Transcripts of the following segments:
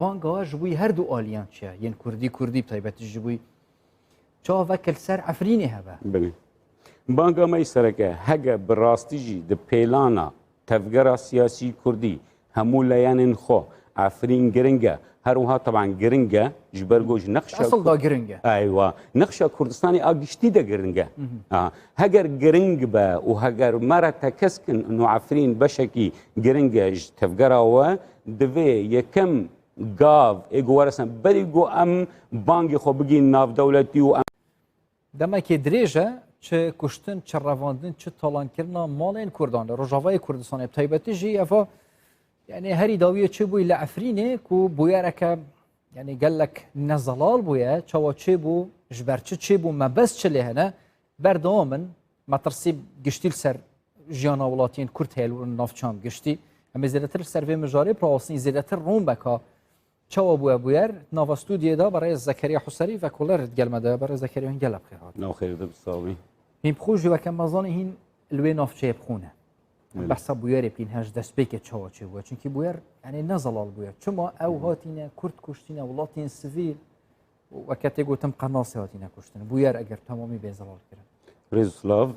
بانگا جبوی هر دو آلیان چیه یعنی کردی بتایبەتی جبوی چاوەکل سەر ئەفرینێ هەبە ببین بانگا مەی سەرەکە هەگە بڕاستیژی د پێلانە تەفگەرە سیاسی کوردی هەموو لایەنین خۆ ئەفرین گرنگە هەروها طبعا گرنگە ji ber goj nexşa asıl da giringe aywa nexşa Kurdistanê a giştî de giringe heger giring be û heger mere te keskin nû efrîn beşekî giringe ji tevgera we divê yekem gav ê got weresin berî got em bangê xwe bigîn navdewletî û em demekê dirêj e çi kuştin çi revandin çi talankirina malên Kurdan li Rojavayê Kurdistanê bi taybetî jî eva yani herî dawiye çi bûyî li Efrînê ku bûyereke yani gelek nezelal bûye çawa çêbû ji ber çi çêbû me bes çi lê hene berdewam min me tirsî giştî li ser jiyana welatiyên Kurd heye navçam giştî em ê zêdetir ser vê mijarê piravastinî zêdetir rûmbeka çawa bûye bûyer nava stûdiyê da berê Zekeriya Huserî ve koler gelme de berê Zekeriya gelek xêhat navxêr de bisavî hîn bixû ji weke mezanê hîn li wê navçeyê bixûne behsa bûyerê bîn hej destpêkê çawa çê bûye çünkî bûyer yani nezelal bûye çima ew hatîne Kurd kuştîne welatên sivîl weke tê gotim qenasê hatîne kuştin bûyer eger temamî bêzelal kirin Rêzslav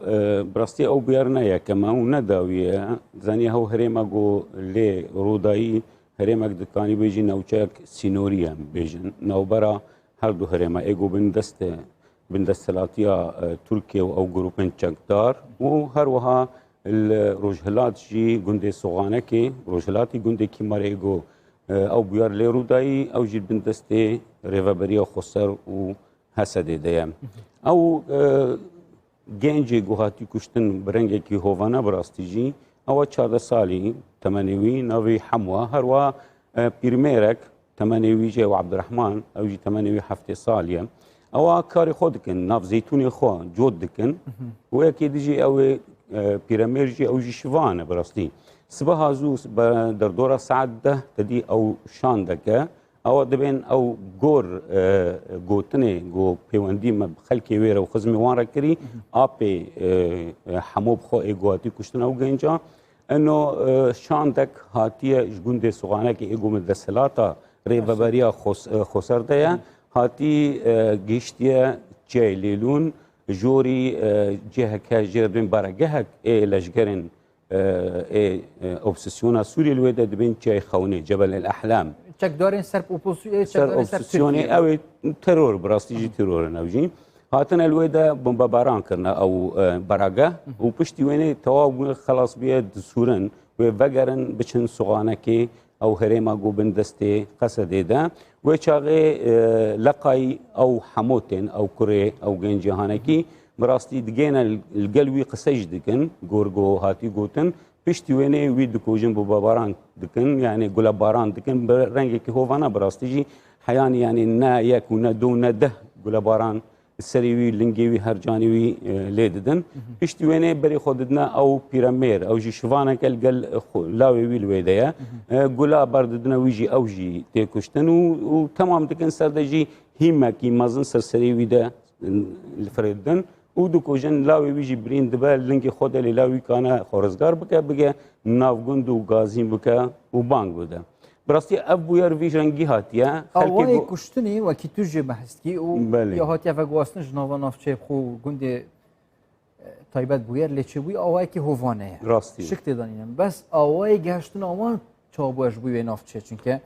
bi rastî ew bûyer ne yekeme û ne dawiye zanî hew herêma got lê Rodayî herêmek dikanî bêjî newçeyek sînorî em bêjin navbera her du herêma ê got bin desthelatiya Tirkiye û ew grûpên çekdar û her wiha Rojhilat jî gundê Soxanekê Rojhilatî gundekî mare ê got ew bûyer lê Rodayî ew jî bin destê rêveberiya Xweser û Hesedê de ye ew gencê got hatî kuştin bi rengekî hovane bi rastî jî ew 14 salî temenê wî navê Hemwa her wa pîrmêrek temenê wî jî ew Ebdirehman ew jî temenê wî 7 sal ye ew karê xwe dikin nav zeytûnê xwe cot dikin û yekê dijî ew ê pîremêr jî ew jî şivan e bi rastî sibeha zû derdora saet 10 tedî ew şan dike ew dibên ew gor gotinê got pêwendî me bi xelkê wê re û xizmê wan re kirî apê hemû bi xwe ê got hatî kuştin ew genca eno şandek hatiye ji gundê Soxanekê ê got min desthelata rêveberiya Xweser de ye hatî gihîştiye çê lêlûn jorî ciheke jê dibên baregehek ê leşgerên obsesyona Sûriyê li wê de dibên çê xewnê Cebelel Ehlam çekdarên serb opozisyonê ew ê teror bi rastî jî teror ew jî hatine li wê de bombebaran kirine ew barageh û piştî wênê tewaw bûye xelas bûye disûrin wê vegerin biçin Soxanekê ew herêma got bin destê Hesedê de wê çaxê leqayî ew hemû tên ew kurê ew gen cîhanekî bi rastî digêne li gel wî qise jî dikin gor got hatî gotin piştî wênê wî dikujin bombebaran dikin yani gulebaran dikin bi rengekî hovana bi rastî jî heyanî yani ne yek û ne du ne deh gulebaran serê wî lingê wî her canî wî lê didin piştî wênê berê xwe didine ew pîremêr ew jî şivanek el gel lawê wî li wê de ye gula berdidine wî jî ew jî tê kuştin û temam dikin ser de jî hîmekî mezin ser serê wî de li firê didin û dikujin lawê wî jî birîn dibe lingê xwe de lê lawî kane xwarizgar bike navgund û gazîn bike û bang bide bi rastî ev bûyer vî rengî hatiye awayê kuştinê wekî tu jê behestî û ya hatiye veguastin ji nava navçeyê xwe û gundê taybet bûyer lê çêbûyî awayekî hovane ye rastî şik tê danînin bes awayê gehiştina wan çabûye ji bo wê navçe çunke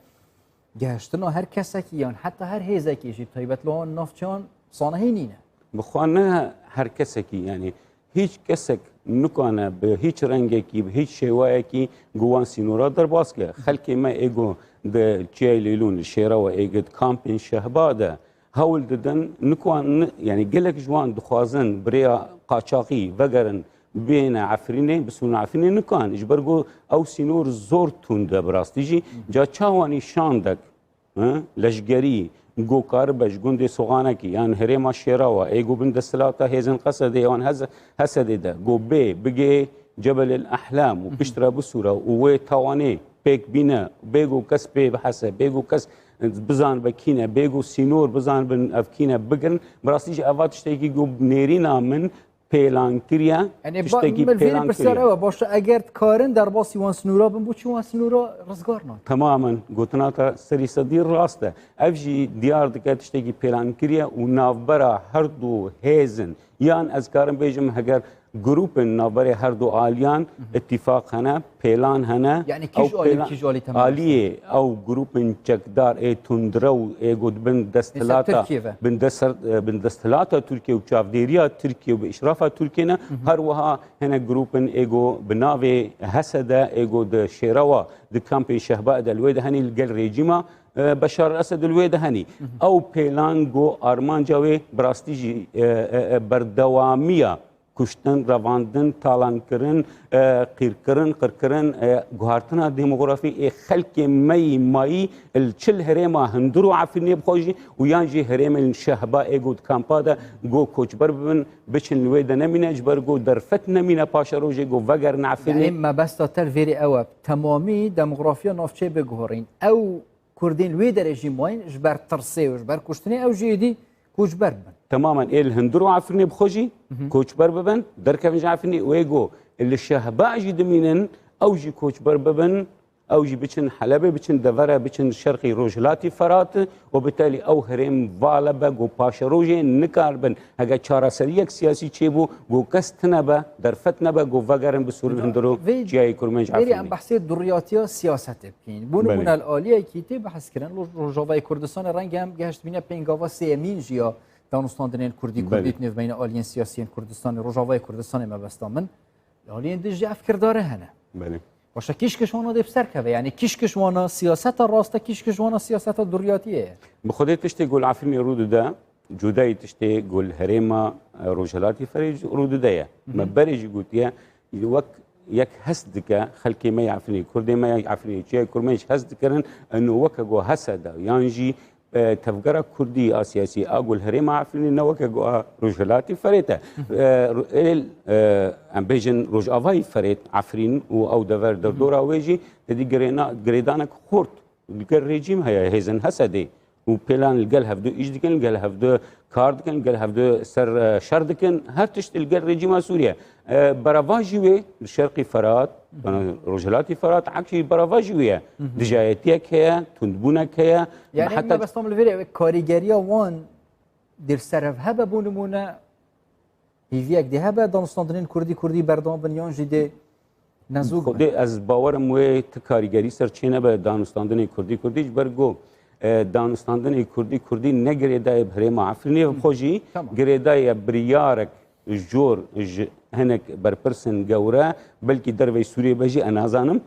gehiştina her kesekî yan heta her hêzekî jî taybet li wan navçeyan sanehî nîne bixwe ne her kesekî yani hiç kesek nikane bi hiç rengekî bi hiç şêwayekî guwan sînora derbas ke xelkê me ê got di çiyayê lêlûn li şêra we ê got kampên şehba de hewl didin nikwan yani gelek ji wan dixwazin birêya qaçaxî vegerin bêne Efrînê bisûna Efrînê nikan ji ber got ew sînor zor tund e bi rastî jî ca çawanî şandek leşgerî got karibe ji gundê Soxanekî yan herêma şêra we ê got bin desthelata hêzên Hesedê wan Hesedê de got bê bigê Cebelel Ehlam û piştre bisûre û wê tawanê pêk bîne bê got kes pê bihese bê got kes bizan be kîne bê got sînor bizan bin ev kîne bigirin bi rastî jî eva tiştekî got nêrîna min پێلانکریە یعنی شتێکی ملڤێری پرسیارەوە پێلانکریە باشە ئەگەر کارن دەرباسی وان سنوورا بن بۆچی وان سنوورا ڕزگار ناکەن تەمامەن گوتناتە سەری سەدی ڕاستە ئەڤژی دیار دەکات شتێکی پێلانکریە و ناوبەرە هەردوو هێزن یان ئەزکارم بێژم هەگەر گروپن ناوبەرێ هەردوو ئالیان اتفاق هەنە پێلان هەنە یعنی کیش ئالی کیش ئالی تەمام ئالیێ ئەو گروپن چەکدار توندرە و ئێگوت بن دەستلاتە بن دەستلاتە تورکیە و چاودێریە تورکیە و بە ئیشرافە تورکێنە هەروەها هەنە گروپن ئێگۆ بناوێ هەسەدە ئێگۆ دە شێرەوە دە کامپی شەهبەدە لوێ دەهەنی لەگەل رێجیمە بەشار ئەسەد لوێ دەهەنی ئەو پێلان گۆ ئارمانجاوێ بڕاستیژی بەردەوامیە کوشتن ڕەواندن تاڵانکردن قیرکردن قڕکردن گوهارتنا دێمۆگرافی خەلکێ مەی مایی چل هەرێما هەندر و عەفرینێ بخۆژی و یانجی هەرێمە شەهبا ئێگوت کامپادا گۆ کۆچبەر ببن بچن لوێ دەنەمینە جبەر گۆ دەرفەت نەمینە پاشە ڕۆژێ گۆ ڤەگەرن عەفرینێ مەبەستە تەر ئەوە تەمامی دەمۆگرافیە ناوچێ بگۆڕین ئەو کوردین لێ دەرەژی ماین ji ber tirsê û ji ber kuştinê ew jî êdî koçber bibin. تماما ال هندرو عفرني بخوجي كوچبر ببن دركب عفرني ويجو اللي الشهباء جي دمينن او جي كوچبر ببن او جي بچن حلبه بچن دفره بچن شرقي روجلاتي فرات وبالتالي او هرم والبه جو باشروجي نكاربن هجا چارا سريك سياسي چيبو جو كستنبه درفتنبه جو وگرن بسور هندرو جاي كرمنج عفرني ام بحث درياتيا سياست بكين بون الاليه كيتي بحث كرن روجاوا كردستان رنگ هم گشت بينه پنگاوا سيمين جيا دانستاندنین کردی کردیت نف بین آلیان سیاسیین کردستان روجاوای کردستان مبستان من آلیان دیجی افکرداره هنه بله باشه کیش کشوانا دیب سر که یعنی کیش کشوانا سیاست راسته کیش کشوانا سیاست دریاتیه بخوده تشتی گل عفرینی رود ده جدایی تشتی گل هرما روجلاتی فریج رود ده ما بريج گوتیه وک یک هست که خلکی ما عفرینی کردی ما عفرینی چیه کرمش هست کردن انه وک جو حسده یانجی تفجر كردي سياسي أقول هريم عفرين نوك رجلاتي فريته ام بيجن رجافاي فريت عفرين او دفر دردورا ويجي تدي جريدانك خورت الرجيم هي هيزن هسدي وبلان الجل هفدو ايش دكن الجل هفدو كارد كن الجل هفدو سر شرد كن هرتشت الجل رجيم سوريا برافاجيوي الشرقي فرات رجلاتي فرات عكشي برافاجيوية دجايتيك هي تندبونك هي يعني حتى بس طم الفيديو كاريجريا وان دير سرف هبه بونمونا هيفيك دي هبه دانستاندرين كردي بردان بنيان جدي نزوق خودي از باورم وي تكاريجري سرچينه به دانستاندرين كردي برگو دانستاندن کردی نگریدای بریم عفرینی بخوجی گریدای بریارک جور هنک برپرسن جورا بلکی دروی سوریه بجی انازانم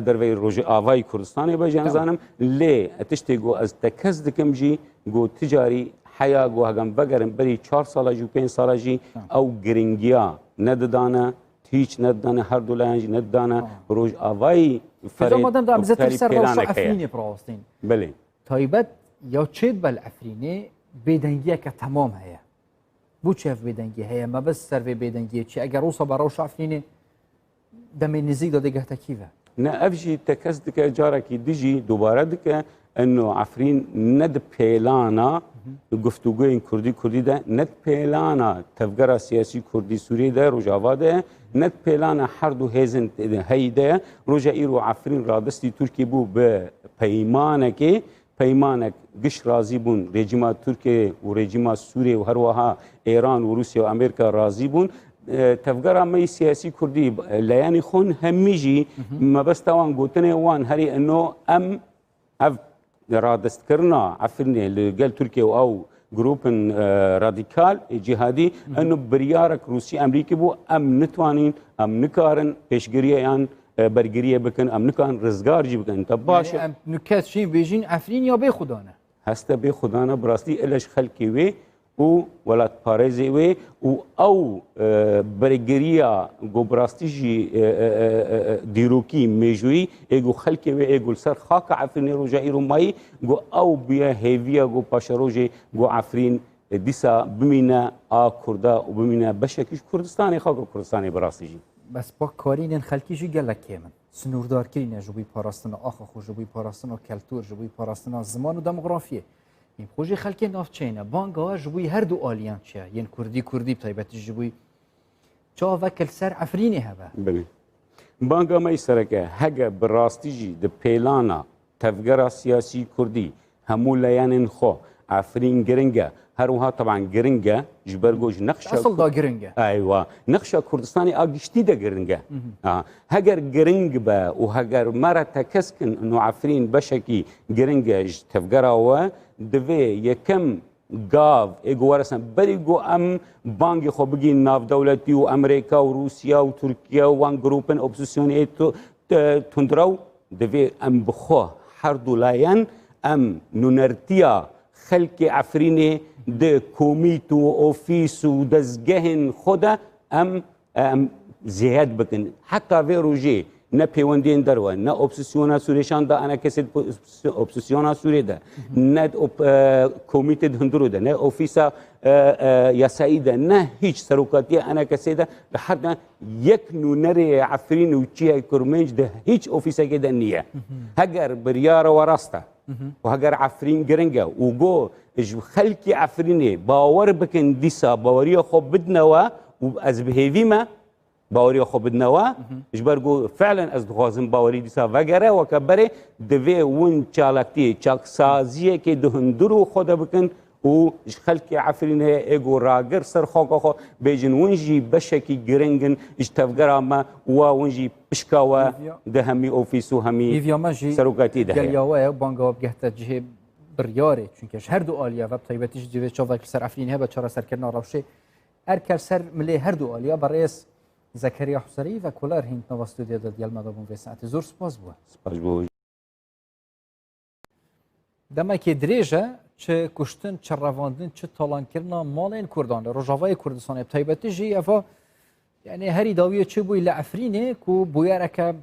دروی روج آوای کردستانی بجی انازانم لی اتشتیگو از تکز دکم جی گو تجاری حیا گو هجم بگرم بری 4 سال جو 5 سال جی او گرینگیا نددانه هیچ نددانه هر دولانج نددانه روج آوای فرید مادام دام زتر سر روش عفرینی براستین بله تایبەت یا چێت بە ئەفرینێ بێدەنگیەکە تەمام هەیە بۆ چێف بێدەنگی هەیە مەبەست سەرێ بێدەنگیە چی ئەگەر ڕۆسە بە ڕەوش ئەفرینێ دەمێ نزیک دەدەگەتە کیڤە نه ئەفژی تەکەس دکە جارێکی دژی دووبارە دکە ئەنۆ عفرین نەد پێلانە گفتوگوین کوردی ده نەد پێلانە تەفگەرە سیاسی کوردی سووریەدا ڕۆژاوادە نەد پێلانە هەردوو هێزن هەیدەیە ڕۆژە ئیر و عفرین ڕادستی تورکی بوو بە پەیمانێک گشت رازی بوون رێجیما تورکیە و رێجیما سووریە و هەروەها ئێران و رووسیا و ئەمریکا رازی بوون تەفگەرە مەی سیاسی کوردی لایەنی خۆن هەمیژی مەبەستەوان گوتنێ وان هەری ئەنۆ ئەم ئەv ڕادستکردنا عفرینێ لەگەل تورکیە و ئەو گروپن رادیکال جیهادی ئەنۆ بریارێک رووسی ئەمریکی بوو ئەم نتوانین ئەم نکارن پێشگیریان برگریه بکن ام نکان رزگارجی بکن تا باشه ام نکات شین بیجین عفرین یا به خدانه هسته به خدانه براستی الش خلقی وی او ولات پارێزی وی او برگریه گو براستی جی دیروکی میجوی ایگو خلقی وی ایگو سر خاک عفرین روجایی رومایی گو او بیا هیویا گو پاشروجی گو عفرین دیسا بمینه کرده و بمینه بشکیش کردستانی خاک کردستانی براستی جی بس با کارین خلکیشی گلکه من سنوردار کرینه جوی پاراستنا آخا خو جوی پاراستنا کلتور جوی پاراستنا زمان و دموگرافیه این خوشی خلکی نافچینه بانگاه جوی هر دو آلیان چه یعنی کردی تایبتی جوی چاوەک سەر ئەفرینێ هەبە بانگا مەی سەرەکە هەگە بڕاستیژی د پێلانە تەفگەرە سیاسی کوردی هەموو لایەنên خۆ ئەفرین گرنگە هەروها طبعا گرنگە ji ber goj nexşa ئەسڵدا گرنگە aywa nexşa Kurdistanê a giştî de giring e heger giring be û heger mere te keskin û efrîn beşekî giring e ji tevgera we divê yekem gav ê weresin berî got em bangê xwe bigîn navdewletî û Amerîka û Rûsya û Tirkiye û wan grûpên opsîsyonê tundira divê em bi xwe her du layen em nûnertiya xelkê Efrînê di komît û ofîs û dezgehên xwe de em zêhed bikin heta vê rojê ne pêwendiyên derwe ne opsîsyona Sûrêşan da ene kesê opsîsyona Sûrê de ne komîtê hundirû de ne ofîsa yasayî de ne hiç serokatiya ene kesê de li her de yek nûnerê Efrîn û çiyê Kurmenc de hiç ofîsekê de niye heger biryara we rast e û heger Efrîn giring e û got ji xelkê Efrînê bawer bikin dîsa baweriya xwe bidnewe û ez bihêvî me باوری خو بدنەوە ji ber got feelen ez dixwazim bawerî dîsa vegere weke berê divê win çalaktiye çalksaziyekê di hundir û xwe de bikin û ji xelkê Efrînê ê got ragir ser xaka xwe bêjin win jî beşekî giringin ji tevgera me wa win jî pişka we di hemî ofîs û hemî serokatî de geliya we banga bigehte cihê biryarê çunke ji her du aliya ve taybetî ji divê çavek ser Efrînê hebe çara serkirina rewşê erker ser milê her du aliya berês Zekeriya Huserî ve kolar hîn nava stûdyoda gelme da bûn vê saetê zor spas bû. Spas bû. Demekê dirêj e çi kuştin çi revandin çi talankirina malên Kurdan li Rojavayê Kurdistanê taybetî jî eva yani herî dawiye çi bûyî li Efrînê ku bûyereke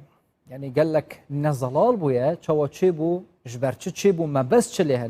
yani gelek nezelal bûye çawa çê bû ji ber çi çê bû me bes çi lê